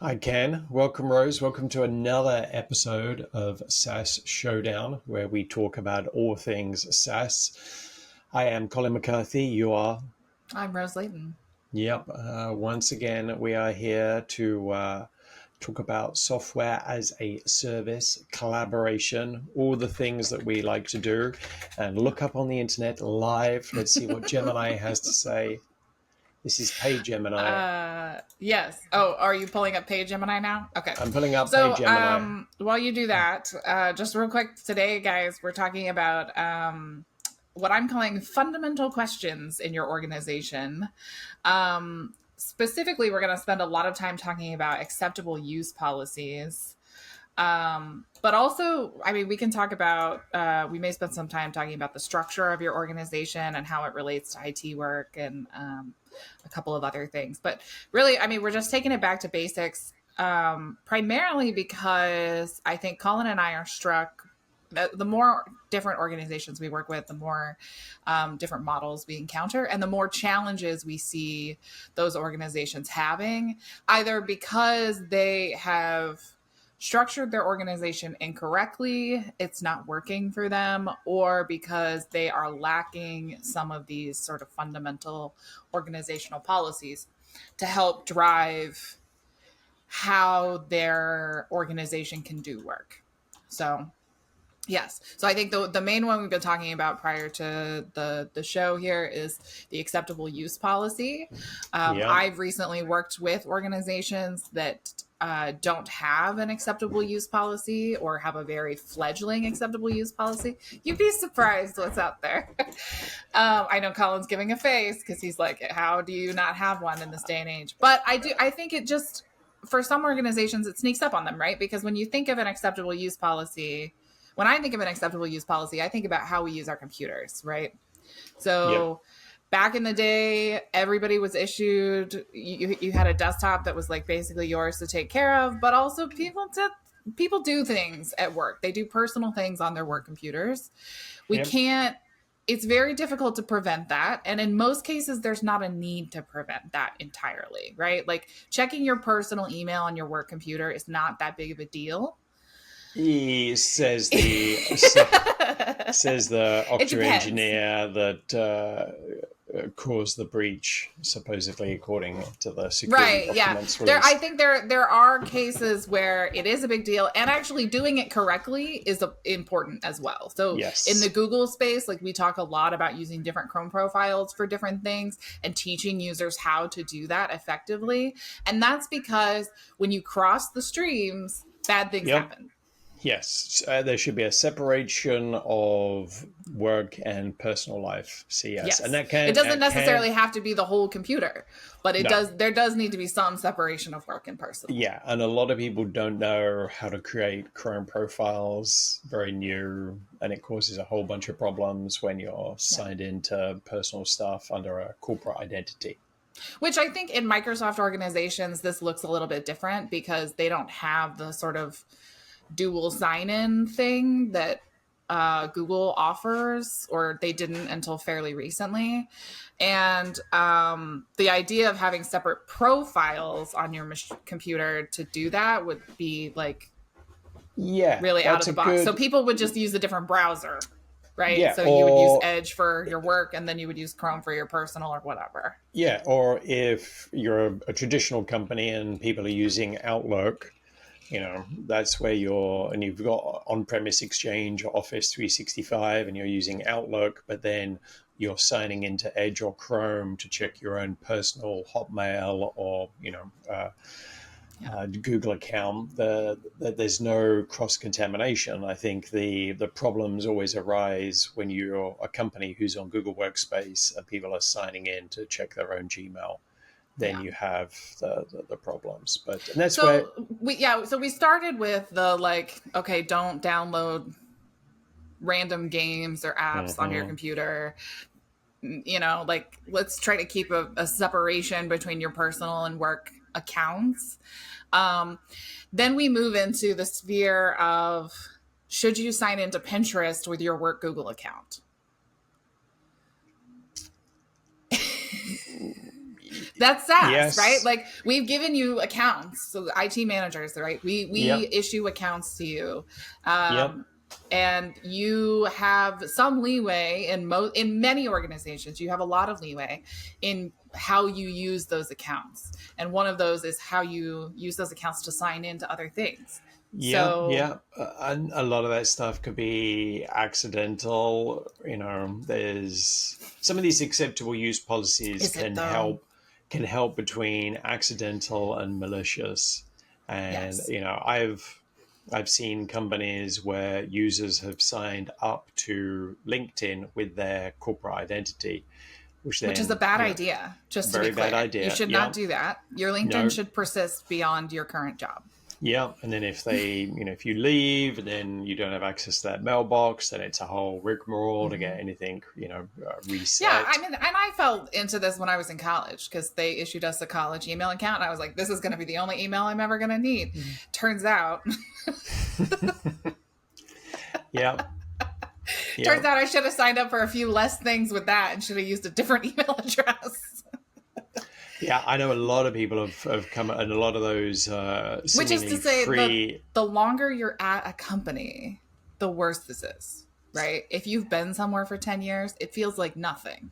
Hi, Ken. Welcome, Rose. Welcome to another episode of SAAS Showdown, where we talk about all things SaaS. I am Colin McCarthy. You are? I'm Rose Layton. Yep. Once again, we are here to talk about software as a service, collaboration, all the things that we like to do, and look up on the internet live. Let's see what Gemini has to say. This is Paid Gemini. Yes. Oh, are you pulling up Page Gemini now? Okay. I'm pulling up Paid So, Gemini. while you do that, just real quick today, guys, we're talking about what I'm calling fundamental questions in your organization. Specifically, we're going to spend a lot of time talking about acceptable use policies. But also, I mean, we can talk about, we may spend some time talking about the structure of your organization and how it relates to IT work and a couple of other things. But really, I mean, we're just taking it back to basics, primarily because I think Colin and I are struck. The more different organizations we work with, the more different models we encounter, and the more challenges we see those organizations having, either because they have structured their organization incorrectly, it's not working for them, or because they are lacking some of these sort of fundamental organizational policies to help drive how their organization can do work. So, yes. So I think the main one we've been talking about prior to the show here is the acceptable use policy. Yeah. I've recently worked with organizations that don't have an acceptable use policy or have a very fledgling acceptable use policy. You'd be surprised what's out there. I know Colin's giving a face because he's like, how do you not have one in this day and age? But I think it just, for some organizations, it sneaks up on them, right? Because when you think of an acceptable use policy, when I think of an acceptable use policy, I think about how we use our computers, right? Yep. So back in the day, everybody was issued, you had a desktop that was like basically yours to take care of, but also people do things at work. They do personal things on their work computers. We Yep. can't, it's very difficult to prevent that. And in most cases, there's not a need to prevent that entirely, right? Like checking your personal email on your work computer is not that big of a deal. He says says the It Okta depends. engineer that caused the breach, supposedly according to the security Right, yeah. documents I released. think there are cases where it is a big deal, and actually doing it correctly is important as well. So in the Yes. Google space, like we talk a lot about using different Chrome profiles for different things and teaching users how to do that effectively. And that's because when you cross the streams, bad things Yep. happen. Yes. There should be a separation of work and personal life. So yes, and Yes. It doesn't that can necessarily have to be the whole computer, but no. there does need to be some separation of work and personal. Yeah, and a lot of people don't know how to create Chrome profiles, very new, and it causes a whole bunch of problems when you're Yeah. signed into personal stuff under a corporate identity. Which I think in Microsoft organizations, this looks a little bit different because they don't have the sort of dual sign in thing that Google offers, or they didn't until fairly recently. And the idea of having separate profiles on your computer to do that would be like Yeah, really out that's of a the box. So good, people would just use a different browser, right? yeah, So you would use or Edge for your work and then you would use Chrome for your personal or whatever. yeah, or if you're a traditional company and people are using Outlook, that's where and you've got on-premise Exchange or Office 365 and you're using Outlook, but then you're signing into Edge or Chrome to check your own personal Hotmail or Yeah. Google account. There's no cross contamination. I think the problems always arise when you're a company who's on Google Workspace and people are signing in to check their own Gmail. Then Yeah. you have the problems. And that's where, So we started with the like, okay, don't download random games or apps on your Mhm. computer. Like let's try to keep a separation between your personal and work accounts. Um, then we move into the sphere of should you sign into Pinterest with your work Google account? That's SaaS, right? Yes. Like we've given you accounts, so the IT managers, right? We Yep. issue accounts to you, Yep. and you have some leeway in many organizations. You have a lot of leeway in how you use those accounts, and one of those is how you use those accounts to sign into other things. Yeah, So yeah, and a lot of that stuff could be accidental. There's some of these acceptable use policies is it though? can help between accidental and malicious. And Yes. I've seen companies where users have signed up to LinkedIn with their corporate identity, which Which is a then, bad idea, just to be very bad clear. You idea. should not Yeah, do that. Your LinkedIn no, should persist beyond your current job. yeah, and then if you leave and then you don't have access to that mailbox, then it's a whole rigmarole to get Mm-hmm. anything, Yeah, I reset. mean, and I fell into this when I was in college because they issued us a college email account, and I was like, "This is going to be the only email I'm ever going to need." Turns out, Yeah, yeah, turns out I should have signed up for a few less things with that and should have used a different email address. yeah. I know a lot of people have come, and a lot of those Which is to seemingly say, free. the longer you're at a company, the worse this is, right? If you've been somewhere for 10 years, it feels like nothing.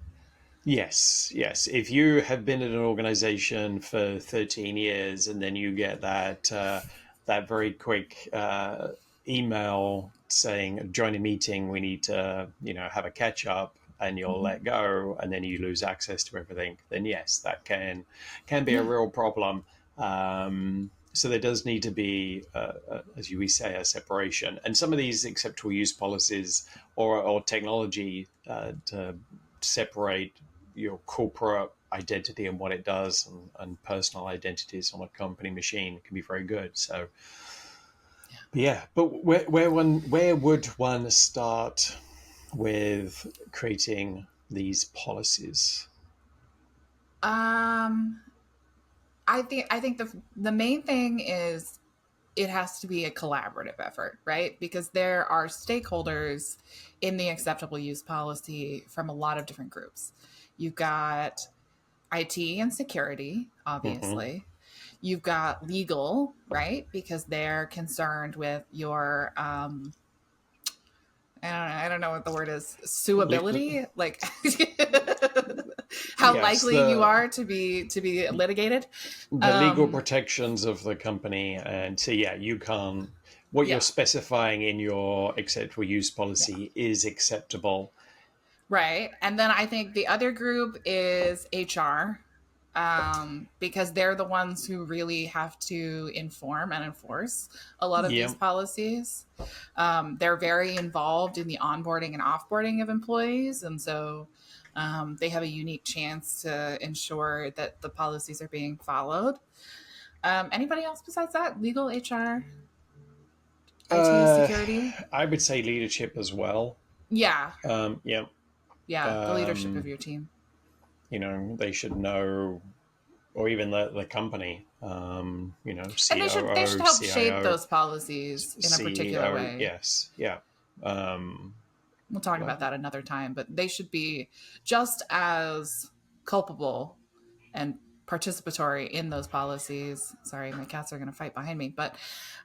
Yes, yes. If you have been at an organization for 13 years and then you get that very quick email saying join a meeting, we need to have a catch up, and you'll Mm-hmm. let go, and then you lose access to everything, then yes, that can be a Yeah. real problem. So there does need to be, as we say, a separation. And some of these acceptable use policies or technology to separate your corporate identity and what it does, and personal identities on a company machine can be very good. So, but yeah, but where would one start with creating these policies? Um, I think the main thing is it has to be a collaborative effort, right? Because there are stakeholders in the acceptable use policy from a lot of different groups. You've got IT and security, Mm-hmm. obviously. You've got legal, right? Because they're concerned with your I don't know what the word is, suability, like how Yes, likely you are to be litigated. the legal Um, protections of the company, and so yeah, you can't. What you're yeah, specifying in your acceptable use yeah. policy is acceptable. Right. And then I think the other group is HR, because they're the ones who really have to inform and enforce a lot of Yeah. these policies. They're very involved in the onboarding and offboarding of employees. And so they have a unique chance to ensure that the policies are being followed. Anybody else besides that? Legal, HR, IT, Uh, security? I would say leadership as well. Yeah. Yeah. Yeah. The leadership of Um, your team. they should know, or even the company, And they should COO, help shape CIO, those policies in a particular CEO. way. Yes. Yeah. Um, We'll talk like, about that another time, but they should be just as culpable and participatory in those policies. Sorry, my cats are going to fight behind me, but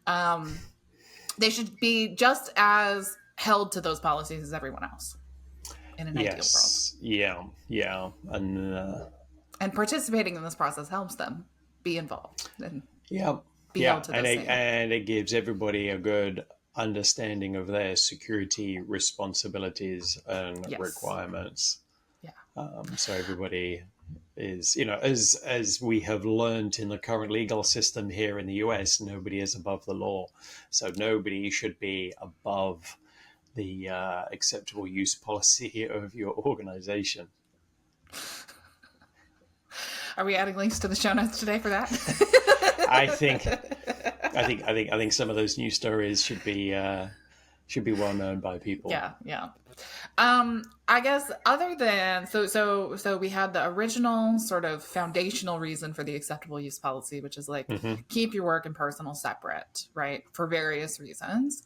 um, they should be just as held to those policies as everyone else in an ideal world. yes. Yeah. Yeah. And And participating in this process helps them be involved and yeah. be Yeah. held to And those it, same. and it gives everybody a good understanding of their security responsibilities and Yes. requirements. Yeah. So everybody is, as we have learned in the current legal system here in the US, nobody is above the law. So nobody should be above the acceptable use policy of your organization. Are we adding links to the show notes today for that? I think, I think some of those news stories should be well known by people. Yeah, yeah. I guess other than so we had the original sort of foundational reason for the acceptable use policy, which is like Mm-hmm. keep your work and personal separate, right? For various reasons.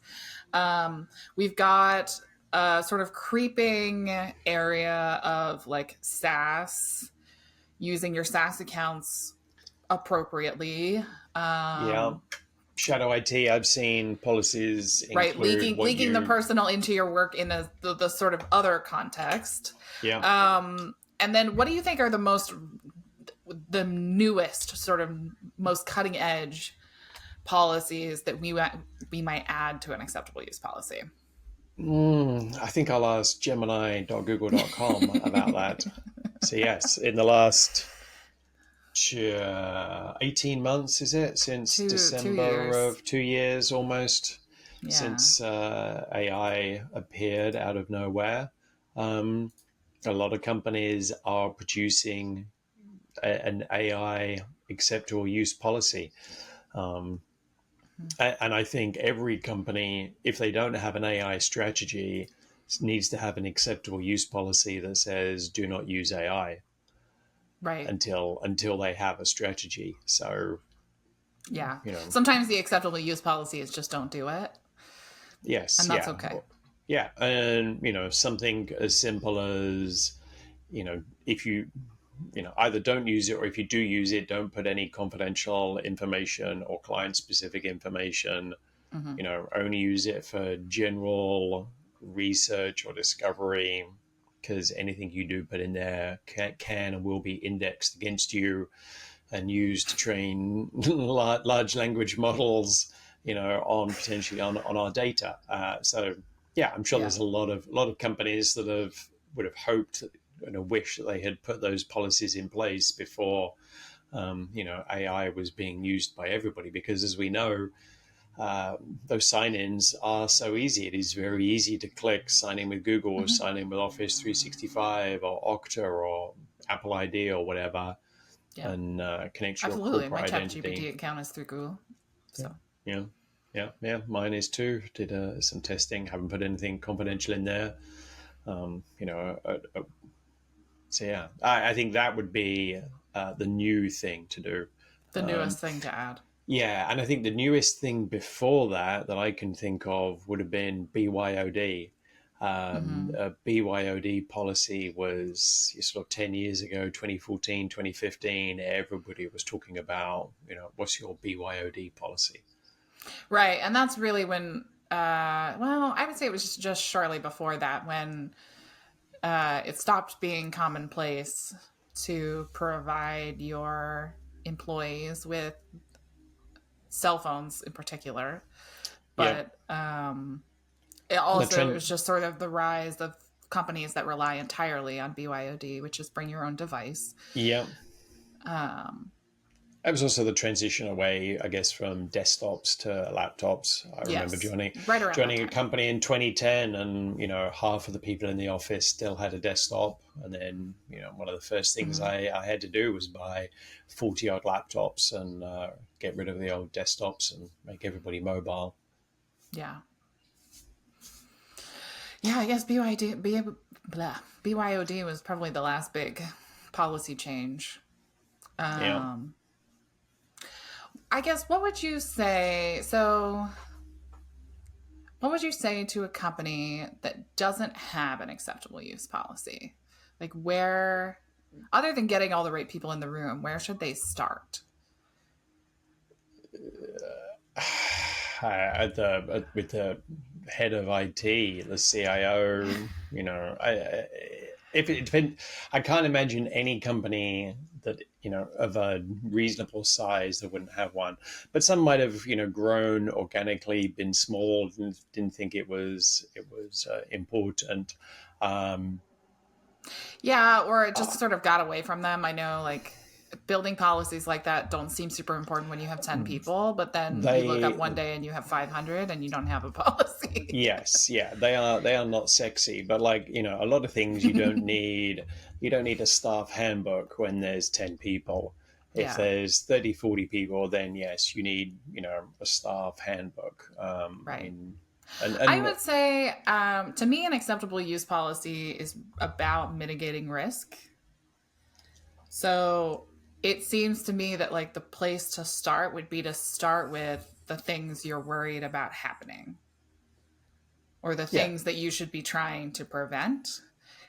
We've got a sort of creeping area of like SaaS using your SaaS accounts appropriately. Yeah. Shadow IT, I've seen policies Right, include what leaking the you, personal into your work in the sort of other context. yeah. And then what do you think are the newest, sort of most cutting edge policies that we might add to an acceptable use policy? I think I'll ask Gemini.google.com about that. So, yes, in the last 18 months, is it? Since Two December years. of 2 years almost, Yeah. since AI appeared out of nowhere. Um, a lot of companies are producing an AI acceptable use policy. Um, and I think every company, if they don't have an AI strategy, needs to have an acceptable use policy that says do not use AI Right. until they have a strategy. So, Yeah. you know, Sometimes the acceptable use policy is just don't do it. yes, And that's yeah, okay. yeah, and something as simple as if you either don't use it, or if you do use it, don't put any confidential information or client specific information. Mm-hmm. Only use it for general research or discovery, because anything you do put in there can and will be indexed against you and used to train large language models, on potentially on our data. So yeah, I'm sure Yeah. there's a lot of companies that would have hoped, wish that they had put those policies in place before AI was being used by everybody, because as we know, those sign-ins are so easy. It is very easy to click sign in with Google, or Mm-hmm. sign in with Office 365 or Okta or Apple ID or whatever, Yeah. and connect your Absolutely. corporate My identity. ChatGPT account is through Google. Yeah, So yeah, yeah, yeah. Mine is too. Did some testing. Haven't put anything confidential in there. So yeah, I think that would be the new thing to do. the Um, newest thing to add. Yeah, and I think the newest thing before that I can think of would have been BYOD. Mm-hmm. A BYOD policy was sort of 10 years ago, 2014, 2015. Everybody was talking about, what's your BYOD policy? Right. And that's really when, well, I would say it was just shortly before that when it stopped being commonplace to provide your employees with cell phones in particular. Yeah, But it the also it trend. was just sort of the rise of companies that rely entirely on BYOD, which is bring your own device. Yeah, Um, it was also the transition away, I guess, from desktops to laptops. I remember yes, joining right around that joining a time. company in 2010, and half of the people in the office still had a desktop. And then one of the first things Mm-hmm. I had to do was buy 40 odd laptops and get rid of the old desktops and make everybody mobile. Yeah. Yeah, I guess BYOD was probably the last big policy change. Yeah. Um, I guess what would you say? So, what would you say to a company that doesn't have an acceptable use policy? Like, where, other than getting all the right people in the room, where should they start? With the head of IT, the CIO, if it depends, I can't imagine any company that of a reasonable size that wouldn't have one. But some might have grown organically, been small, and didn't think it was important. Um, Yeah, or it just uh, sort of got away from them. I know, like, building policies like that don't seem super important when you have 10 people, but then you look up they one day and you have 500 and you don't have a policy. Yes, yeah, they are not sexy, but like, a lot of things you don't need a staff handbook when there's 10 people. If Yeah, there's 30, 40 people, then yes, you need, a staff handbook. I right. mean, and I and would say, to me, an acceptable use policy is about mitigating risk. So it seems to me that, like, the place to start would be to start with the things you're worried about happening or the yeah, things that you should be trying to prevent,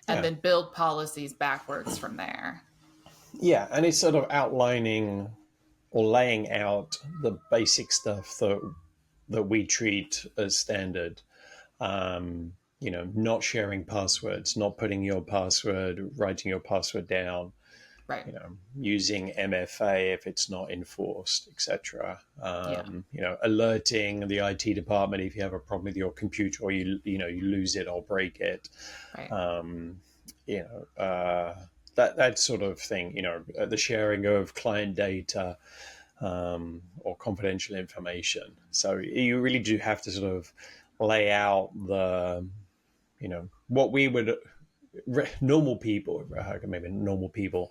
and yeah, then build policies backwards from there. Yeah, and it's sort of outlining or laying out the basic stuff that we treat as standard. Not sharing passwords, not putting your password, writing your password down, Right. using MFA if it's not enforced, etc. Yeah. Alerting the IT department if you have a problem with your computer, or you lose it or break it. Right. Um, you know, that sort of thing. The sharing of client data, or confidential information. So you really do have to sort of lay out what we would normal people, maybe normal people,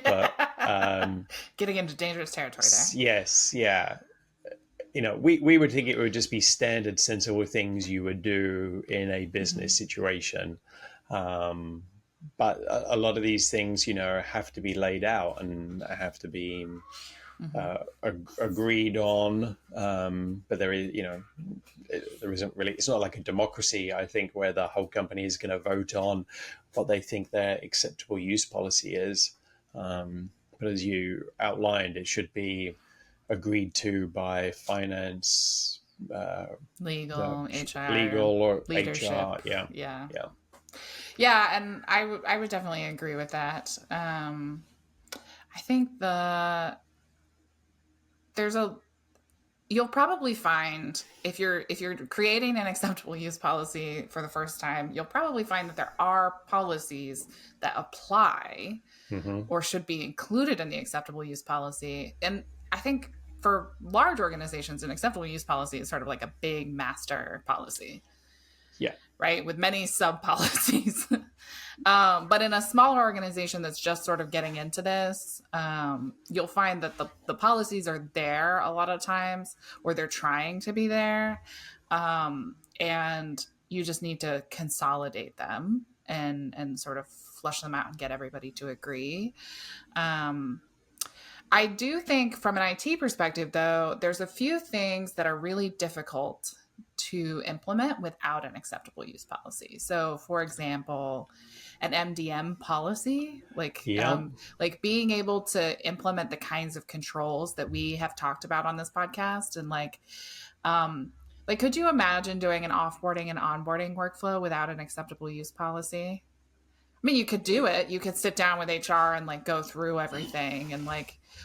but Getting into dangerous territory there. yes, yeah. We would think it would just be standard sensible things you would do in a Mm-hmm. business situation. Um, but a lot of these things, have to be laid out and have to be Mm-hmm. agreed on. But there isn't really, it's not like a democracy, I think, where the whole company is going to vote on what they think their acceptable use policy is. But as you outlined, it should be agreed to by finance, uh, the Legal, HR, legal or HR. leadership. Yeah, Yeah. yeah, Yeah, and I would definitely agree with that. I think there's a you'll probably find if you're creating an acceptable use policy for the first time, you'll probably find that there are policies that apply mm-hmm. or should be included in the acceptable use policy. And I think for large organizations, an acceptable use policy is sort of like a big master policy, Yeah, right? With many sub policies. But in a smaller organization that's just sort of getting into this, you'll find that the policies are there a lot of times, or they're trying to be there. And you just need to consolidate them and sort of flush them out and get everybody to agree. Um, I do think from an IT perspective, though, there's a few things that are really difficult to implement without an acceptable use policy. So, for example, an MDM policy, yeah, like being able to implement the kinds of controls that we have talked about on this podcast, and um, could you imagine doing an offboarding and onboarding workflow without an acceptable use policy? I mean, you could do it. You could sit down with HR and go through everything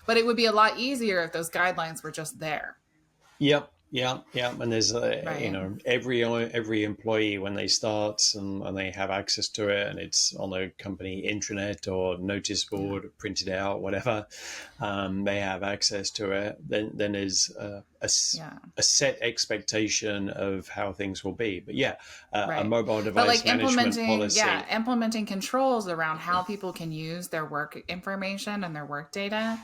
but it would be a lot easier if those guidelines were just there, yep, yeah, yeah. And there's right? every employee when they start and they have access to it, and it's on a company intranet or notice Yeah. board, printed out, whatever. They have access to it. Then there's Yeah. a set expectation of how things will be. But yeah, a Right. mobile But device management policy. implementing controls around how people can use their work information and their work data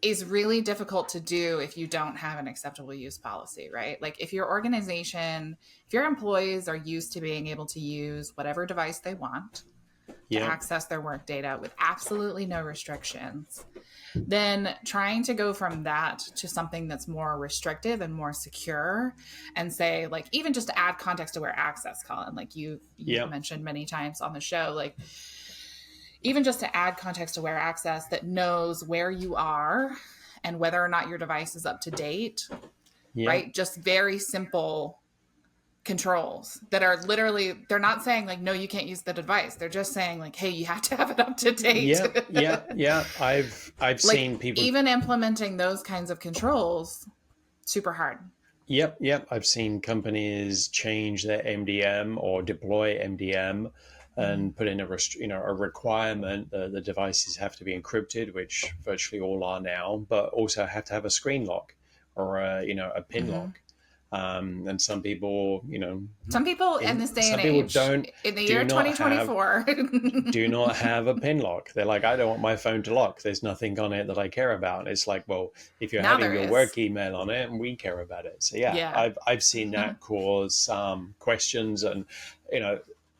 is really difficult to do if you don't have an acceptable use policy, right? Like if if your employees are used to being able to use whatever device they want to Yeah, access their work data with absolutely no restrictions, then trying to go from that to something that's more restrictive and more secure, and say even just to add context aware access, Colin, like you've yeah, mentioned many times on the show, even just to add context aware access that knows where you are and whether or not your device is up to date, yeah. right? Just very simple controls that are literally, they're not saying no, you can't use the device. They're just saying hey, you have to have it up to date. Yeah, yeah, yeah. I've seen people. Even implementing those kinds of controls, super hard. Yep, yep. I've seen companies change their MDM or deploy MDM Mm-hmm. and put in a requirement that the devices have to be encrypted, which virtually all are now, but also have to have a screen lock or a pin Mm-hmm. lock. And some people, Some people in this day some and people age, don't in the do year not have 2024, do not have a pin lock. They're like, I don't want my phone to lock. There's nothing on it that I care about. And it's like, well, if you're now having there your is. work email on it, and we care about it. So yeah, Yeah. I've seen that cause questions, and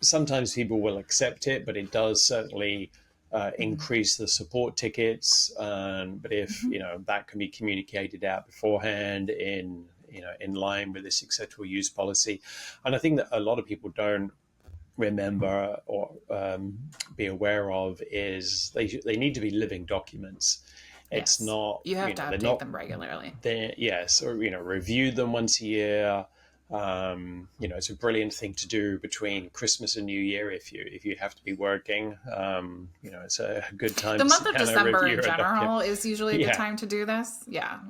sometimes people will accept it, but it does certainly Mm-hmm. increase the support tickets. But if Mm-hmm. that can be communicated out beforehand in line with this acceptable use policy, and I think that a lot of people don't remember or be aware of is they need to be living documents. It's Yes. not, You have to they're update not them regularly. there. Yes, or review them once a year. It's a brilliant thing to do between Christmas and New Year if you have to be working. It's a good time The to month sit of down and December review in a document. general is usually a good Yeah, time to do this. Yeah.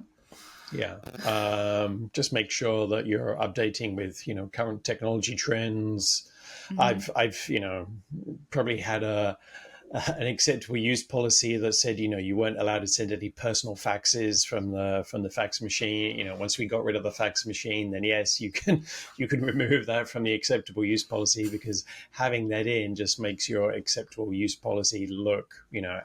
yeah. Just make sure that you're updating with current technology trends. Mm-hmm. I've probably had an acceptable use policy that said you weren't allowed to send any personal faxes from the fax machine. Once we got rid of the fax machine, then yes, you can remove that from the acceptable use policy, because having that in just makes your acceptable use policy look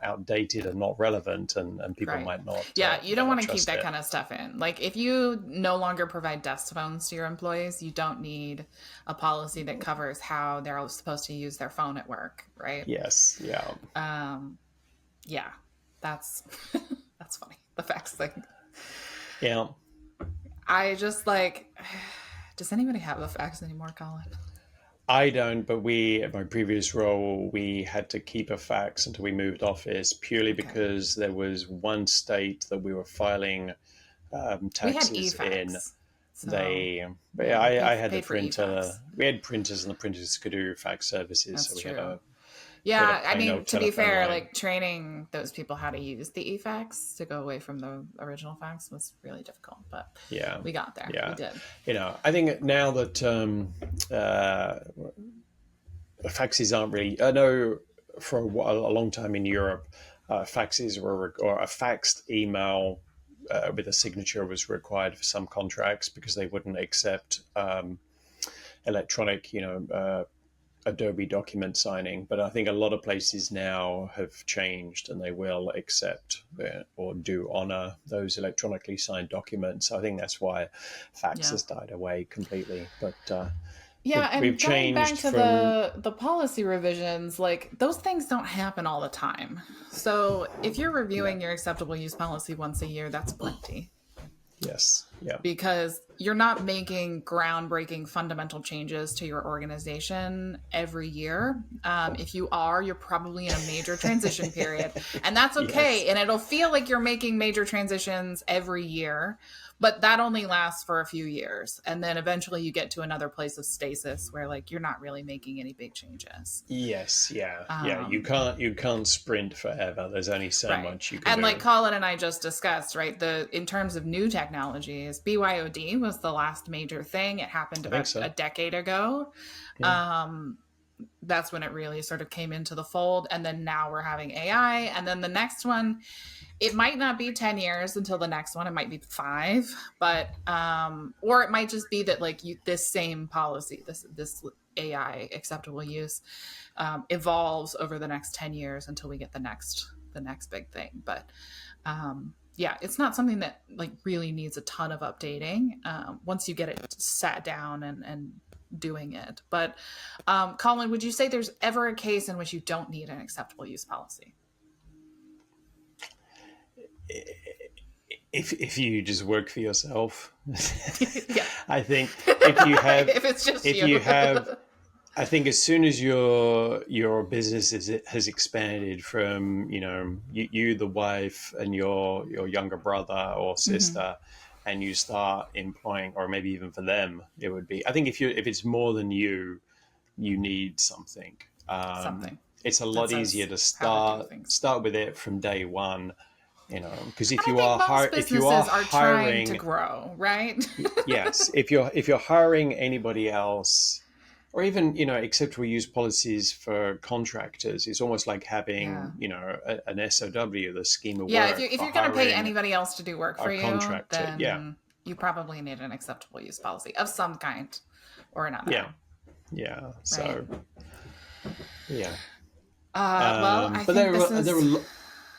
outdated and not relevant, and people Right. might not Yeah, you don't might want not to keep trust that it. kind of stuff in. Like, if you no longer provide desk phones to your employees, you don't need a policy that covers how they're supposed to use their phone at work, right? Yes, yeah. Um, yeah, that's that's funny. The fax thing. Yeah, I just like. Does anybody have a fax anymore, Colin? I don't, but at my previous role, we had to keep a fax until we moved office, purely Okay. because there was one state that we were filing We had taxes in. e-fax, so They, yeah, I had the paid for printer. e-fax. We had printers, and the printers could do fax services. So That's true. we had a Yeah, I plain mean, old to be telephone fair, line. like training those people how to use the e-fax to go away from the original fax was really difficult, but Yeah, we got there. We yeah. did. I think now that faxes aren't really. I know for a long time in Europe, faxes or a faxed email with a signature was required for some contracts, because they wouldn't accept electronic, Adobe document signing. But I think a lot of places now have changed, and they will accept or do honor those electronically signed documents. I think that's why fax Yeah. has died away completely. But Yeah, we've and going back changed to from. the policy revisions, like those things don't happen all the time. So if you're No. reviewing your acceptable use policy once a year, that's plenty. Yes. Yeah. Because you're not making groundbreaking fundamental changes to your organization every year. If you are, you're probably in a major transition period, and that's Yes. okay. And it'll feel like you're making major transitions every year, but that only lasts for a few years. And then eventually you get to another place of stasis where like you're not really making any big changes. Yes. Yeah. Yeah. You Um, can't sprint forever. There's only so Right. much you can And like do. Colin and I just discussed, right? The in terms of new technologies, BYOD was the last major thing. It happened I think about so. a decade ago. Yeah. Um, that's when it really sort of came into the fold. And then now we're having AI. And then the next one, it might not be 10 years until the next one. It might be 5, but or it might just be that like this same policy, this AI acceptable use evolves over the next 10 years until we get the next big thing. But yeah, it's not something that like really needs a ton of updating once you get it sat down and doing it. But Colin, would you say there's ever a case in which you don't need an acceptable use policy? If you just work for yourself, Yeah. I think if you have If it's just if you. you have I think as soon as your business has expanded from you the wife and your younger brother or Mm-hmm. sister, and you start employing, or maybe even for them, it would be. I think if it's more than you need something. Something It's a that lot easier says to how to do start things. start with it from day one. Because And I think most if you are businesses are trying to hiring. grow, right? Yes, if you're hiring anybody else, or even acceptable use policies for contractors, it's almost like Yeah. having an SOW, the scheme of Yeah, if work you if for you're going to pay hiring anybody else to do work a for you, contractor. Yeah, then you probably need an acceptable use policy of some kind or yeah, another, yeah. right? So yeah, Well, I but think this there is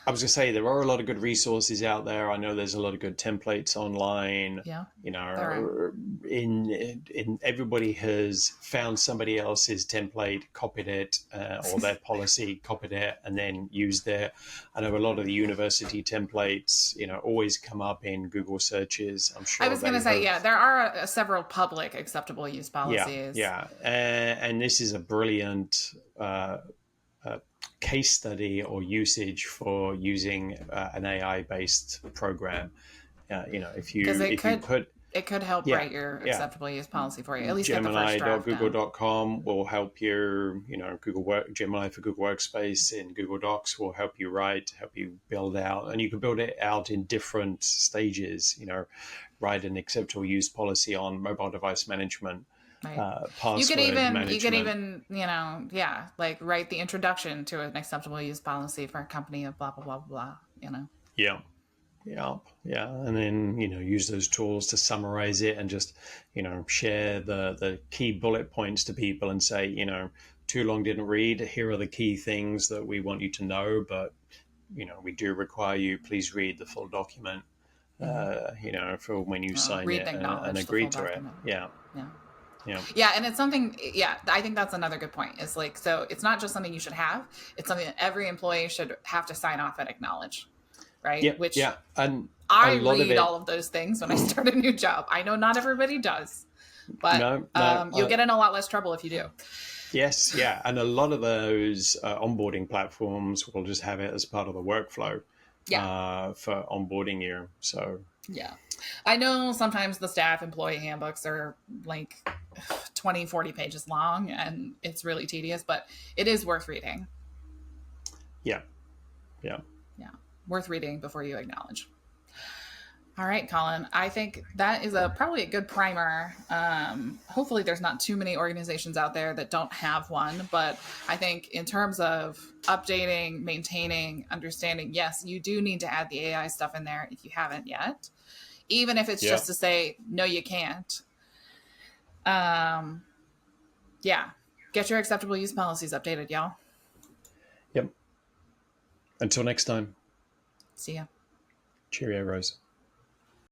are I was going to say there are a lot of good resources out there. I know there's a lot of good templates online. Yeah, You there are. know, in everybody has found somebody else's template, copied it, or their policy, copied it, and then used it. I know a lot of the university templates, you know, always come up in Google searches. I'm I sure was going to they say, have. yeah, there are several public acceptable use Yeah, policies. yeah, and this is a brilliant case study or usage for using an AI based program. You know, Because if you put it could help yeah write your yeah acceptable use policy for you. At least get the first draft down. Gemini.google.com will help you. You know, Gemini for Google Workspace in Google Docs will help you write, help you build out, and you can build it out in different stages. You know, write an acceptable use policy on mobile device management, Right. password You could management. even, you know, yeah, like write the introduction to an acceptable use policy for a company of blah blah blah blah, you know. Yeah, yeah, yeah, and then, you know, use those tools to summarize it and just, you know, share the key bullet points to people and say, you know, too long didn't read. Here are the key things that we want you to know, but, you know, we do require you, please read the full document. Mm-hmm. You know, for when you sign Read it and and acknowledge the agree full to it. document. Yeah, Yeah. yeah, Yeah, and it's something, yeah, I think that's another good point. Is like, so it's not just something you should have, it's something that every employee should have to sign off and acknowledge, right? yeah, Which yeah, and a I lot of read it. all of those things when I start a new job. I know not everybody does, but No, no. you'll get in a lot less trouble if you do. Yes, yeah, and a lot of those onboarding platforms will just have it as part of the workflow Yeah. for onboarding you. So Yeah. I know sometimes the staff employee handbooks are like 20, 40 pages long and it's really tedious, but it is worth reading. yeah, yeah, Yeah. Worth reading before you acknowledge. All right, Colin. I think that is probably a good primer. Hopefully, there's not too many organizations out there that don't have one. But I think in terms of updating, maintaining, understanding, yes, you do need to add the AI stuff in there if you haven't yet, even if it's yeah, just to say no, you can't. Um, yeah, get your acceptable use policies updated, y'all. yep. Until next time, See ya. cheerio, Rose.